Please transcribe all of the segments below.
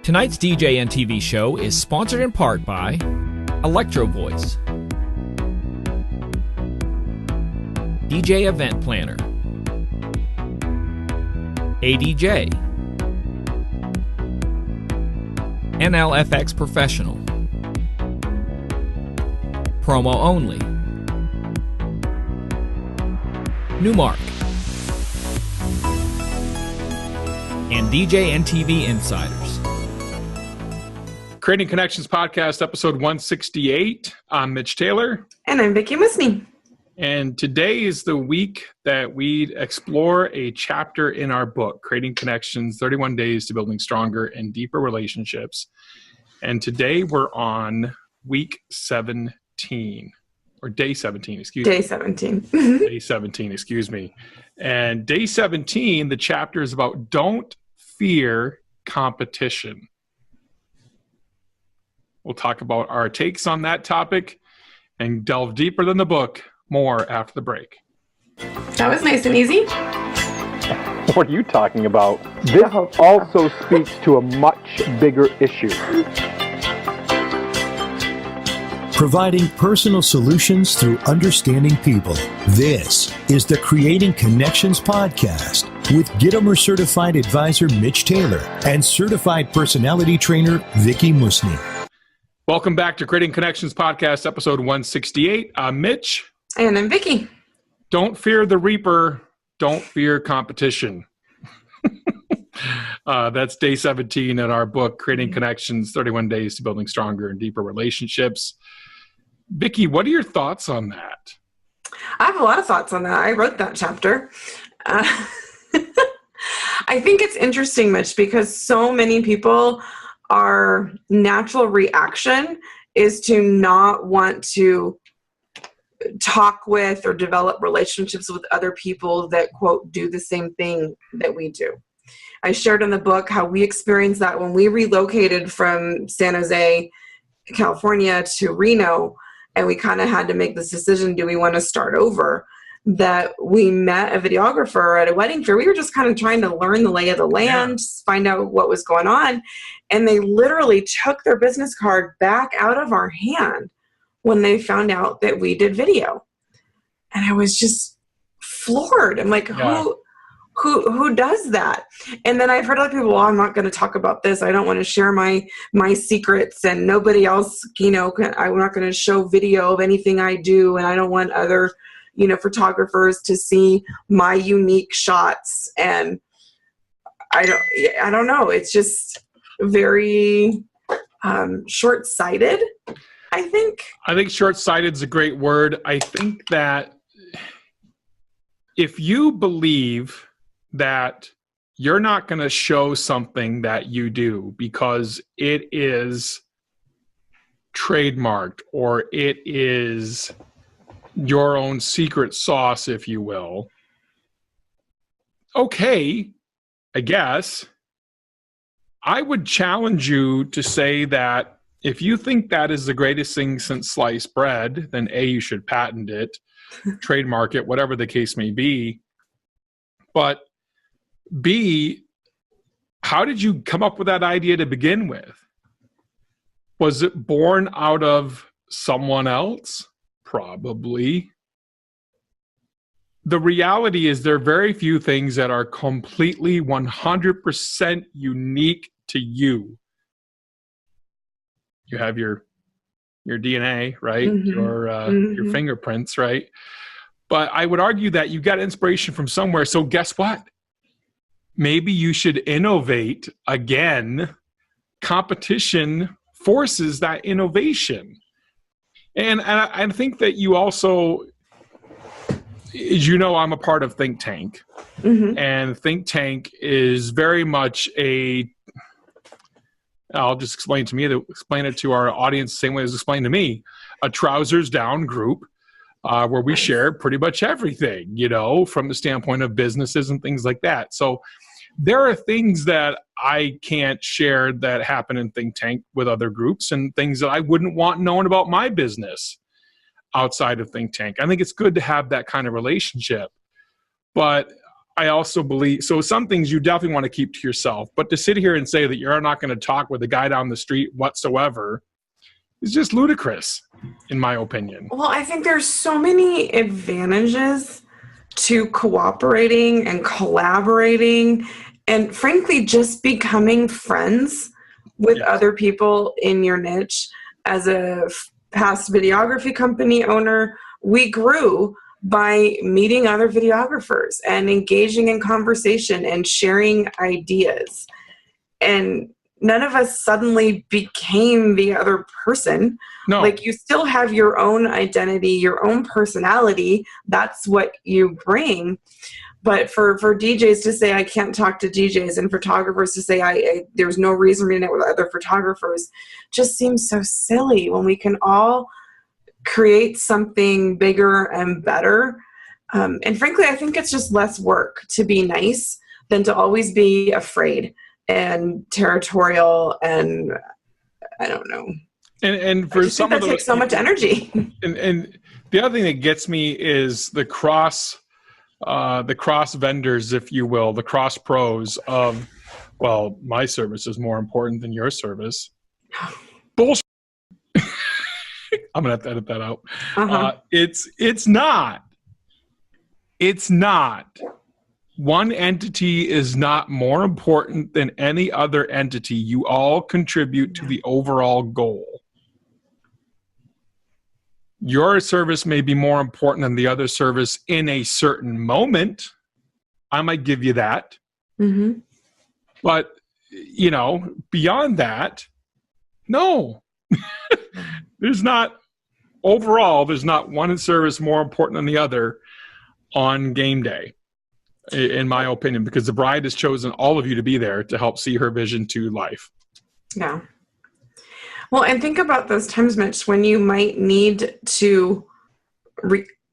Tonight's DJNTV show is sponsored in part by Electro Voice, DJ Event Planner, ADJ, NLFX Professional, Promo Only, Newmark, and DJNTV Insiders. Creating Connections Podcast, episode 168. I'm Mitch Taylor. And I'm Vickie Musni. And today is the week that we explore a chapter in our book, Creating Connections, 31 Days to Building Stronger and Deeper Relationships. And today we're on week 17, or day 17, excuse me. Day 17. Day 17, excuse me. And day 17, the chapter is about don't fear competition. We'll talk about our takes on that topic and delve deeper than the book more after the break. That was nice and easy. What are you talking about? This also speaks to a much bigger issue. Providing personal solutions through understanding people. This is the Creating Connections Podcast with Gitomer Certified Advisor Mitch Taylor and Certified Personality Trainer Vickie Musni. Welcome back to Creating Connections Podcast, episode 168. I'm Mitch. And I'm Vickie. Don't fear the reaper. Don't fear competition. That's day 17 in our book, Creating Connections, 31 Days to Building Stronger and Deeper Relationships. Vickie, what are your thoughts on that? I have a lot of thoughts on that. I wrote that chapter. I think it's interesting, Mitch, because so many people, our natural reaction is to not want to talk with or develop relationships with other people that, quote, do the same thing that we do. I shared in the book how we experienced that when we relocated from San Jose, California to Reno, and we kind of had to make this decision, do we want to start over? That we met a videographer at a wedding fair. We were just kind of trying to learn the lay of the land, find out what was going on. And they literally took their business card back out of our hand when they found out that we did video. And I was just floored. I'm like, who does that? And then I've heard other people, well, I'm not going to talk about this. I don't want to share my secrets, and nobody else, I'm not going to show video of anything I do. And I don't want other, photographers to see my unique shots. And I don't know. It's just very short-sighted, I think. I think short-sighted is a great word. I think that if you believe that you're not going to show something that you do because it is trademarked or it is your own secret sauce, if you will, okay, I guess. I would challenge you to say that if you think that is the greatest thing since sliced bread, then A, you should patent it, trademark it, whatever the case may be. But B, how did you come up with that idea to begin with? Was it born out of someone else? Probably. The reality is there are very few things that are completely 100% unique to you. You have your DNA, right? Mm-hmm. Your fingerprints, right? But I would argue that you got inspiration from somewhere. So guess what? Maybe you should innovate again. Competition forces that innovation. And I think that you also, as you know, I'm a part of Think Tank. Mm-hmm. And Think Tank is very much I'll just explain it to our audience the same way as explained to me, a trousers down group where we share pretty much everything, from the standpoint of businesses and things like that. So there are things that I can't share that happen in Think Tank with other groups and things that I wouldn't want known about my business outside of Think Tank. I think it's good to have that kind of relationship. But I also believe, so some things you definitely want to keep to yourself, but to sit here and say that you're not going to talk with a guy down the street whatsoever is just ludicrous, in my opinion. Well, I think there's so many advantages to cooperating and collaborating and frankly, just becoming friends with other people in your niche. As a past videography company owner, we grew by meeting other videographers and engaging in conversation and sharing ideas. And none of us suddenly became the other person. No. Like, you still have your own identity, your own personality. That's what you bring. But for DJs to say, I can't talk to DJs, and photographers to say, there's no reason for me to network with other photographers, just seems so silly when we can all create something bigger and better. And frankly, I think it's just less work to be nice than to always be afraid and territorial, and I don't know. And for some of that takes so much energy. And the other thing that gets me is the cross vendors, if you will, the cross pros of, well, my service is more important than your service. Bullshit. I'm gonna have to edit that out. It's not. It's not. One entity is not more important than any other entity. You all contribute to the overall goal. Your service may be more important than the other service in a certain moment. I might give you that. Mm-hmm. But, beyond that, no. There's not one service more important than the other on game day, in my opinion, because the bride has chosen all of you to be there to help see her vision to life. Yeah. Well, and think about those times, Mitch, when you might need to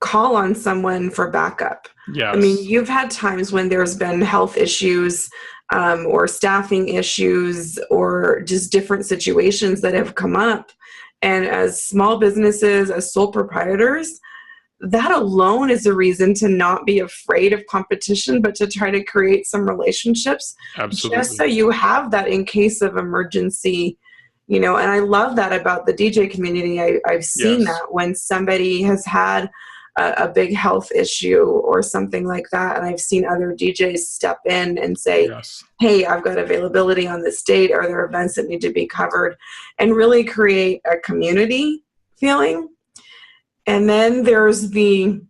call on someone for backup. Yes. I mean, you've had times when there's been health issues or staffing issues or just different situations that have come up. And as small businesses, as sole proprietors, that alone is a reason to not be afraid of competition, but to try to create some relationships. Absolutely. Just so you have that in case of emergency. And I love that about the DJ community. I've seen that when somebody has had a big health issue or something like that, and I've seen other DJs step in and say, hey, I've got availability on this date. Are there events that need to be covered? And really create a community feeling. And then there's the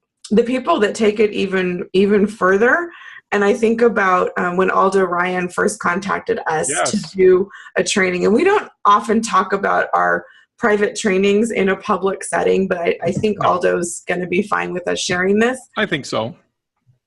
people that take it even further. And I think about when Aldo Ryan first contacted us to do a training. And we don't often talk about our private trainings in a public setting, but I think Aldo's going to be fine with us sharing this. I think so.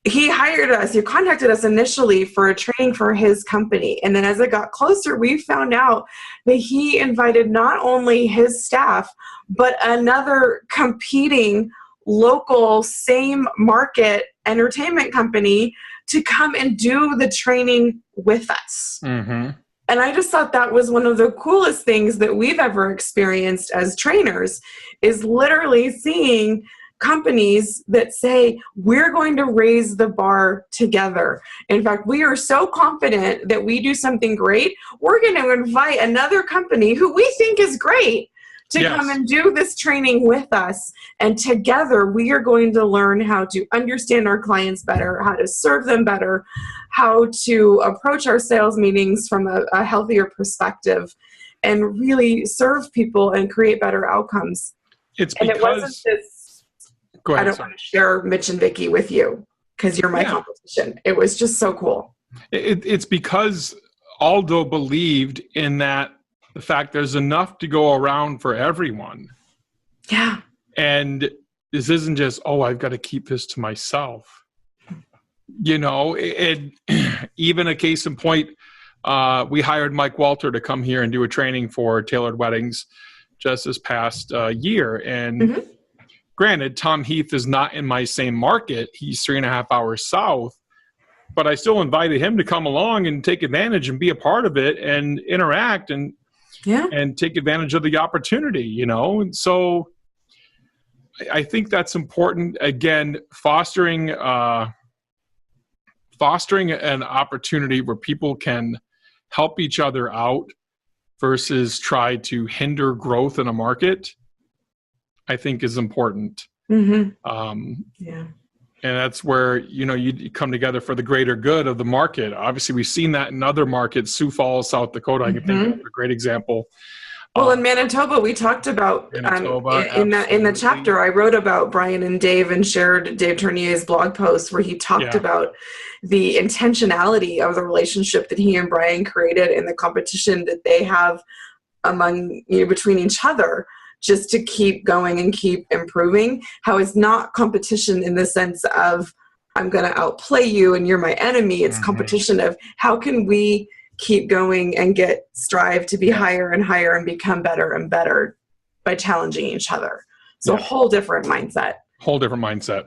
He contacted us initially for a training for his company. And then as it got closer, we found out that he invited not only his staff, but another competing local same market entertainment company to come and do the training with us. Mm-hmm. And I just thought that was one of the coolest things that we've ever experienced as trainers, is literally seeing companies that say, we're going to raise the bar together. In fact, we are so confident that we do something great, we're going to invite another company who we think is great to come and do this training with us. And together we are going to learn how to understand our clients better, how to serve them better, how to approach our sales meetings from a healthier perspective, and really serve people and create better outcomes. It wasn't this, go ahead, I don't want to share Mitch and Vickie with you because you're my competition. It was just so cool. It's because Aldo believed in that, the fact there's enough to go around for everyone. Yeah. And this isn't just, I've got to keep this to myself. Even a case in point, we hired Mike Walter to come here and do a training for tailored weddings just this past year. And granted, Tom Heath is not in my same market. He's 3.5 hours south. But I still invited him to come along and take advantage and be a part of it and interact and take advantage of the opportunity, And so I think that's important. Again, fostering fostering an opportunity where people can help each other out versus try to hinder growth in a market, I think is important. Yeah. And that's where, you come together for the greater good of the market. Obviously, we've seen that in other markets. Sioux Falls, South Dakota, I can think of a great example. Well, in Manitoba, we talked about in the chapter I wrote about Brian and Dave and shared Dave Tournier's blog post where he talked about the intentionality of the relationship that he and Brian created and the competition that they have among between each other, just to keep going and keep improving. How it's not competition in the sense of I'm going to outplay you and you're my enemy. It's competition of how can we keep going and strive to be higher and higher and become better and better by challenging each other. So a whole different mindset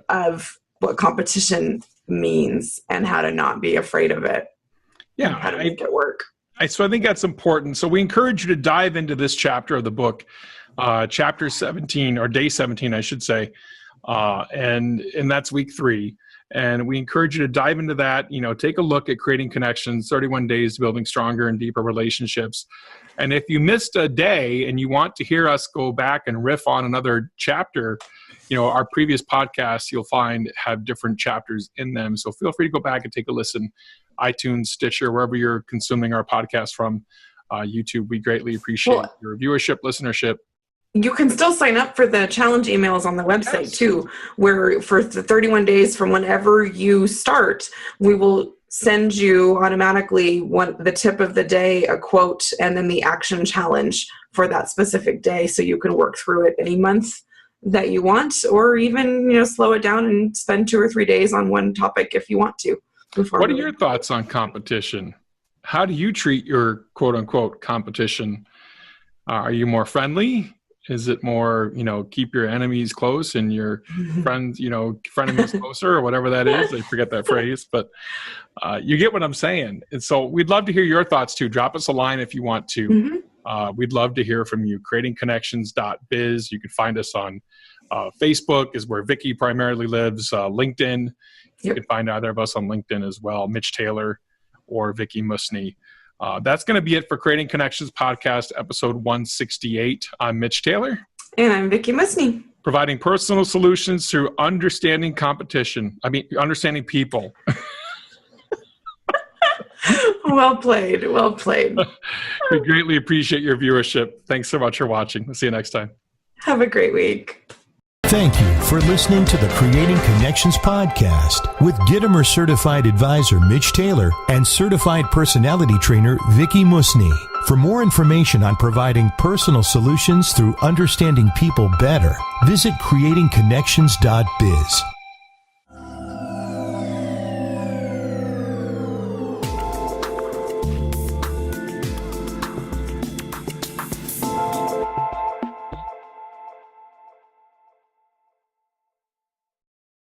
of what competition means and how to not be afraid of it. Yeah. How to make it work. So I think that's important. So we encourage you to dive into this chapter of the book, chapter 17, or day 17, I should say. And that's week 3. And we encourage you to dive into that, take a look at creating connections, 31 days to building stronger and deeper relationships. And if you missed a day and you want to hear us go back and riff on another chapter, our previous podcasts you'll find have different chapters in them. So feel free to go back and take a listen. iTunes, Stitcher, wherever you're consuming our podcast from, YouTube. We greatly appreciate your viewership, listenership. You can still sign up for the challenge emails on the website too, where for the 31 days from whenever you start, we will send you automatically the tip of the day, a quote, and then the action challenge for that specific day. So you can work through it any month that you want, or even, slow it down and spend 2 or 3 days on one topic if you want to. What are your thoughts on competition? How do you treat your quote unquote competition? Are you more friendly? Is it more, keep your enemies close and your friends, frenemies closer, or whatever that is? I forget that phrase, but you get what I'm saying. And so we'd love to hear your thoughts too. Drop us a line if you want to. We'd love to hear from you. creatingconnections.biz. You can find us on Facebook is where Vickie primarily lives. LinkedIn. You can find either of us on LinkedIn as well. Mitch Taylor or Vickie Musni. That's going to be it for Creating Connections Podcast, episode 168. I'm Mitch Taylor. And I'm Vickie Musni. Providing personal solutions through understanding understanding people. Well played. Well played. We greatly appreciate your viewership. Thanks so much for watching. We'll see you next time. Have a great week. Thank you for listening to the Creating Connections podcast with Gittimer Certified Advisor Mitch Taylor and Certified Personality Trainer Vickie Musni. For more information on providing personal solutions through understanding people better, visit creatingconnections.biz.